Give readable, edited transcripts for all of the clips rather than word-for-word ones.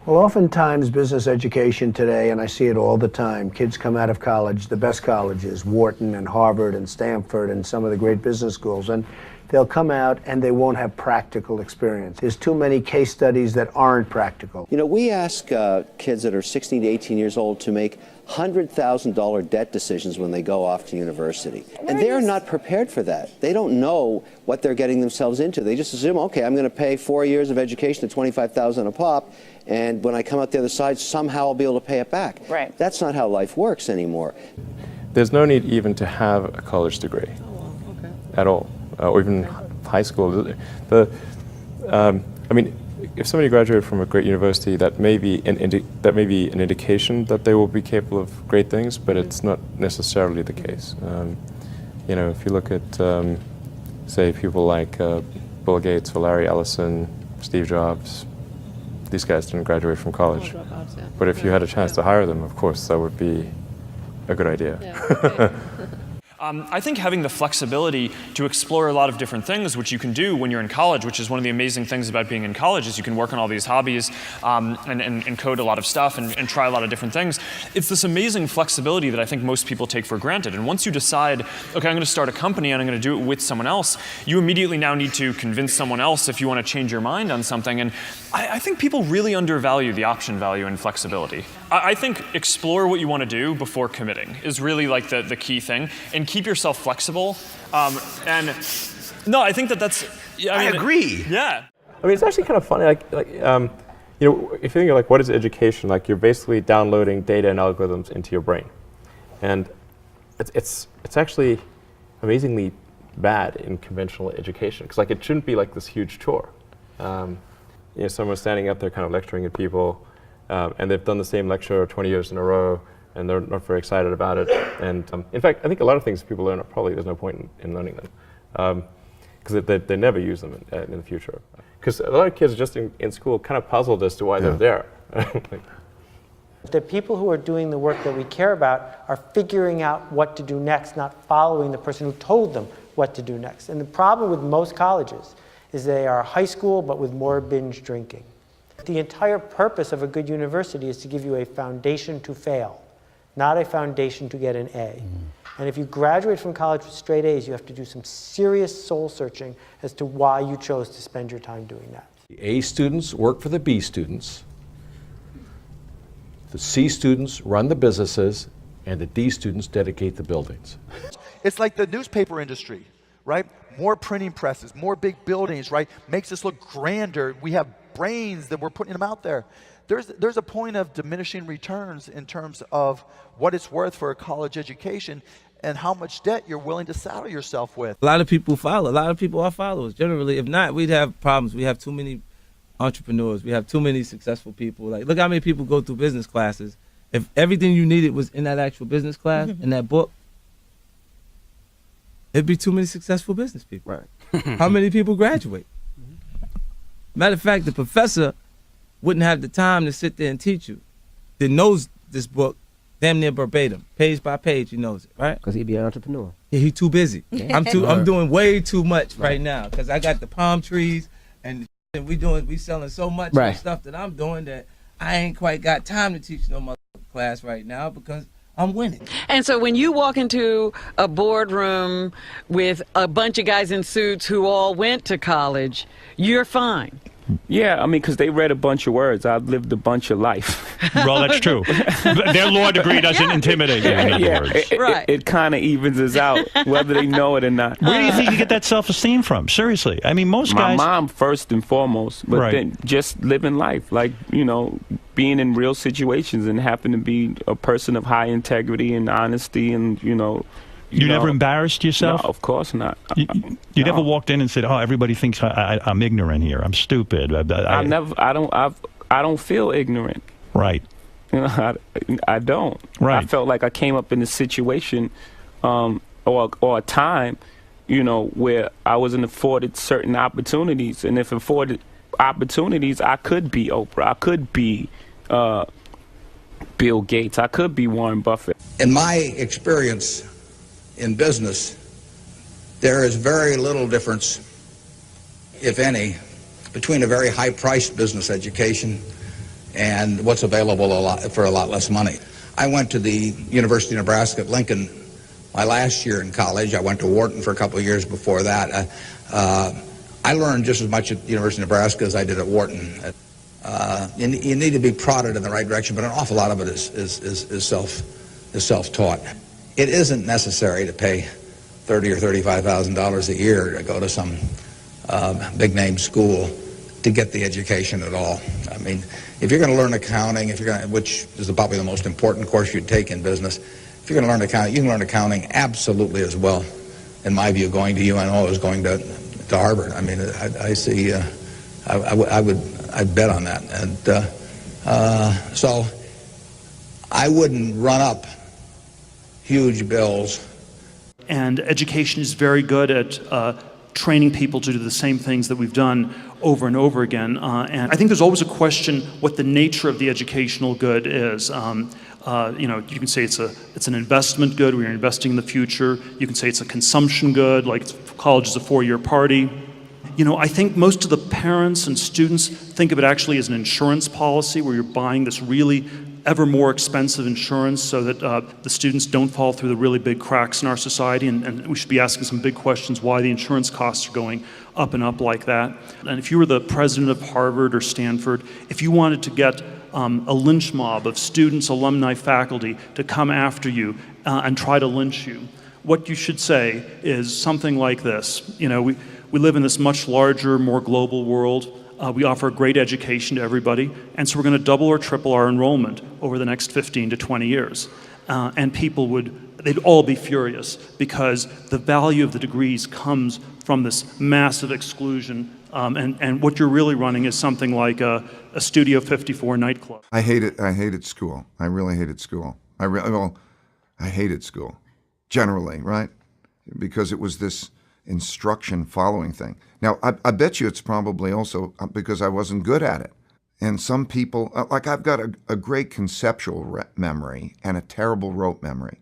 Well, oftentimes business education today, and I see it all the time, kids come out of college, the best colleges, Wharton and Harvard and Stanford and some of the great business schools, and they'll come out and they won't have practical experience. There's too many case studies that aren't practical. You know, we ask kids that are 16 to 18 years old to make $100,000 debt decisions when they go off to university. And they're not prepared for that. They don't know what they're getting themselves into. They just assume, okay, I'm going to pay 4 years of education at $25,000 a pop, and when I come out the other side, somehow I'll be able to pay it back. Right. That's not how life works anymore. There's no need even to have a college degree at all, or even high school. I mean, if somebody graduated from a great university, that may be an indication that they will be capable of great things, but it's not necessarily the case. You know, if you look at, say, people like Bill Gates or Larry Ellison, Steve Jobs, these guys didn't graduate from college. But if you had a chance to hire them, of course, that would be a good idea. I think having the flexibility to explore a lot of different things, which you can do when you're in college, which is one of the amazing things about being in college, is you can work on all these hobbies and code a lot of stuff and try a lot of different things. It's this amazing flexibility that I think most people take for granted. And once you decide, okay, I'm going to start a company and I'm going to do it with someone else, you immediately now need to convince someone else if you want to change your mind on something. And I think people really undervalue the option value and flexibility. I think explore what you want to do before committing is really like the key thing, and keep yourself flexible. And no, I think that's. I agree. Yeah. I mean, it's actually kind of funny. You know, if you think of like what is education, like you're basically downloading data and algorithms into your brain, and it's actually amazingly bad in conventional education because like it shouldn't be like this huge chore. You know, someone's standing up there kind of lecturing at people, and they've done the same lecture 20 years in a row, and they're not very excited about it. And in fact, I think a lot of things people learn, probably there's no point in learning them, because they never use them in the future. Because a lot of kids just in school kind of puzzled as to why they're there. The people who are doing the work that we care about are figuring out what to do next, not following the person who told them what to do next. And the problem with most colleges is they are high school, but with more binge drinking. The entire purpose of a good university is to give you a foundation to fail, not a foundation to get an A. And if you graduate from college with straight A's, you have to do some serious soul searching as to why you chose to spend your time doing that. The A students work for the B students, the C students run the businesses, and the D students dedicate the buildings. It's like the newspaper industry, right? More printing presses, more big buildings, right? Makes us look grander. We have brains that we're putting them out there. There's a point of diminishing returns in terms of what it's worth for a college education and how much debt you're willing to saddle yourself with. A lot of people follow. A lot of people are followers. Generally, if not, we'd have problems. We have too many entrepreneurs. We have too many successful people. Like, look how many people go through business classes. If everything you needed was in that actual business class, in that book, it'd be too many successful business people. Right. How many people graduate? Matter of fact, the professor wouldn't have the time to sit there and teach you. That knows this book damn near verbatim, page by page. He knows it, right? Because he'd be an entrepreneur. Yeah, he's too busy. I'm doing way too much right now because I got the palm trees and we selling so much of stuff that I'm doing that I ain't quite got time to teach no mother class right now because I'm winning. And so when you walk into a boardroom with a bunch of guys in suits who all went to college, you're fine. Yeah, I mean, because they read a bunch of words. I've lived a bunch of life. Well, that's true. Their law degree doesn't intimidate you, in other words. It kind of evens us out, whether they know it or not. Where do you think you get that self-esteem from? Seriously. I mean, most guys... My mom, first and foremost, but then just living life, like, you know, being in real situations and having to be a person of high integrity and honesty and, you know... You never embarrassed yourself? No, of course not. You never walked in and said, "Oh, everybody thinks I'm ignorant here. I'm stupid." I don't feel ignorant. Right. You know, I don't. Right. I felt like I came up in a situation, or a time, you know, where I wasn't afforded certain opportunities, and if afforded opportunities, I could be Oprah. I could be Bill Gates. I could be Warren Buffett. In my experience in business, there is very little difference, if any, between a very high-priced business education and what's available for a lot less money. I went to the University of Nebraska at Lincoln my last year in college. I went to Wharton for a couple of years before that. I learned just as much at the University of Nebraska as I did at Wharton. You need to be prodded in the right direction, but an awful lot of it is self-taught. It isn't necessary to pay $30,000 or $35,000 a year to go to some big-name school to get the education at all. I mean, if you're going to learn accounting, which is probably the most important course you'd take in business, if you're going to learn accounting, you can learn accounting absolutely as well, in my view, going to UNO as going to Harvard. I mean, I see. I'd bet on that, and so I wouldn't run up huge bills. And education is very good at training people to do the same things that we've done over and over again. And I think there's always a question what the nature of the educational good is. You can say it's an investment good, where you're investing in the future. You can say it's a consumption good, like college is a 4-year party. I think most of the parents and students think of it actually as an insurance policy, where you're buying this really ever more expensive insurance so that the students don't fall through the really big cracks in our society, and we should be asking some big questions why the insurance costs are going up and up like that. And if you were the president of Harvard or Stanford, if you wanted to get a lynch mob of students, alumni, faculty to come after you and try to lynch you, what you should say is something like this. We live in this much larger, more global world. We offer a great education to everybody, and so we're going to double or triple our enrollment over the next 15 to 20 years. And people they'd all be furious, because the value of the degrees comes from this massive exclusion, and what you're really running is something like a Studio 54 nightclub. I hated school. I really hated school. I hated school, generally, right? Because it was this instruction following thing. Now, I bet you it's probably also because I wasn't good at it. And some people, like I've got a great conceptual memory and a terrible rote memory.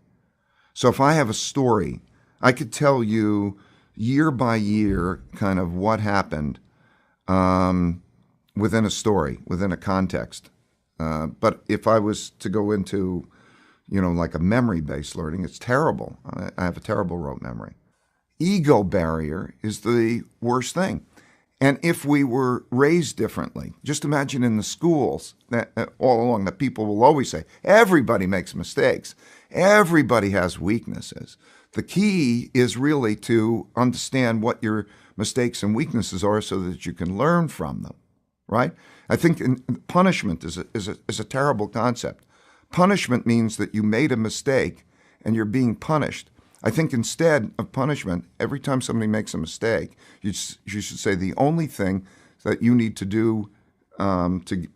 So if I have a story, I could tell you year by year kind of what happened within a story, within a context. But if I was to go into, like a memory-based learning, it's terrible. I have a terrible rote memory. Ego barrier is the worst thing. And if we were raised differently, just imagine in the schools that all along that people will always say, everybody makes mistakes. Everybody has weaknesses. The key is really to understand what your mistakes and weaknesses are so that you can learn from them, right? I think punishment is a terrible concept. Punishment means that you made a mistake and you're being punished. I think instead of punishment, every time somebody makes a mistake, you should say the only thing that you need to do to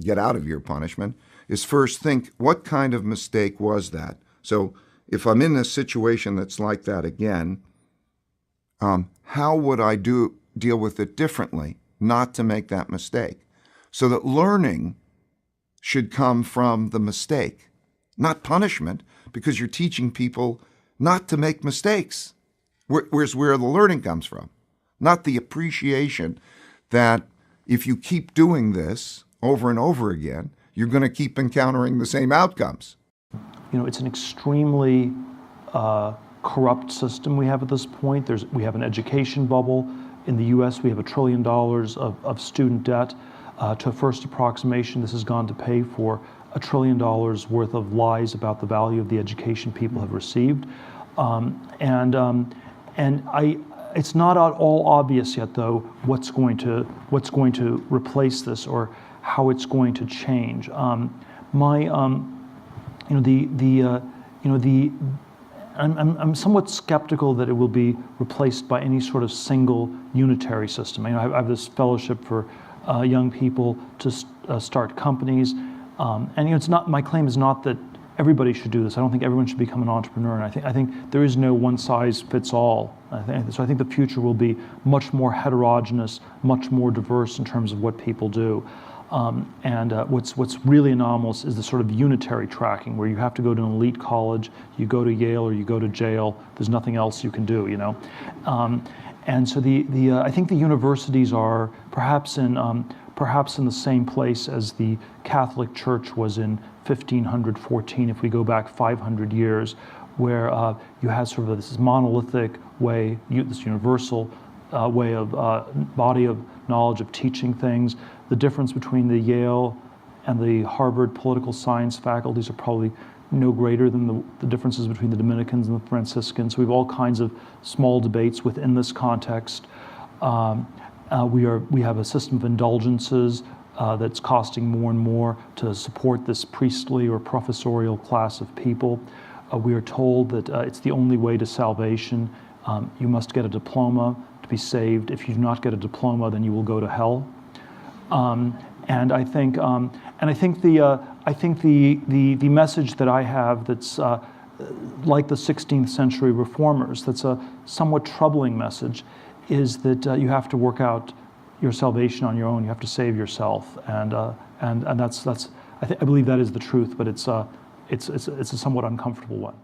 get out of your punishment is first think, what kind of mistake was that? So if I'm in a situation that's like that again, how would I deal with it differently, not to make that mistake? So that learning should come from the mistake, not punishment, because you're teaching people not to make mistakes. Where's where the learning comes from, not the appreciation that if you keep doing this over and over again, you're going to keep encountering the same outcomes. It's an extremely corrupt system we have at this point. We have an education bubble. In the U.S., we have $1 trillion of student debt. To a first approximation, this has gone to pay for $1 trillion worth of lies about the value of the education people have received. It's not at all obvious yet, though, what's going to replace this or how it's going to change. I'm somewhat skeptical that it will be replaced by any sort of single unitary system. I have this fellowship for young people to start companies. It's not, my claim is not that everybody should do this. I don't think everyone should become an entrepreneur. And I think there is no one size fits all. So I think the future will be much more heterogeneous, much more diverse in terms of what people do. What's really anomalous is the sort of unitary tracking, where you have to go to an elite college, you go to Yale or you go to jail. There's nothing else you can do, And so I think the universities are perhaps in perhaps in the same place as the Catholic Church was in 1514, if we go back 500 years, where you had sort of this monolithic way, this universal way of body of knowledge of teaching things. The difference between the Yale and the Harvard political science faculties are probably no greater than the differences between the Dominicans and the Franciscans. So we have all kinds of small debates within this context. We have a system of indulgences that's costing more and more to support this priestly or professorial class of people. We are told that it's the only way to salvation. You must get a diploma to be saved. If you do not get a diploma, then you will go to hell. And I think the message that I have that's like the 16th century reformers, that's a somewhat troubling message, is that you have to work out your salvation on your own. You have to save yourself, and that's I believe that is the truth, but it's a somewhat uncomfortable one.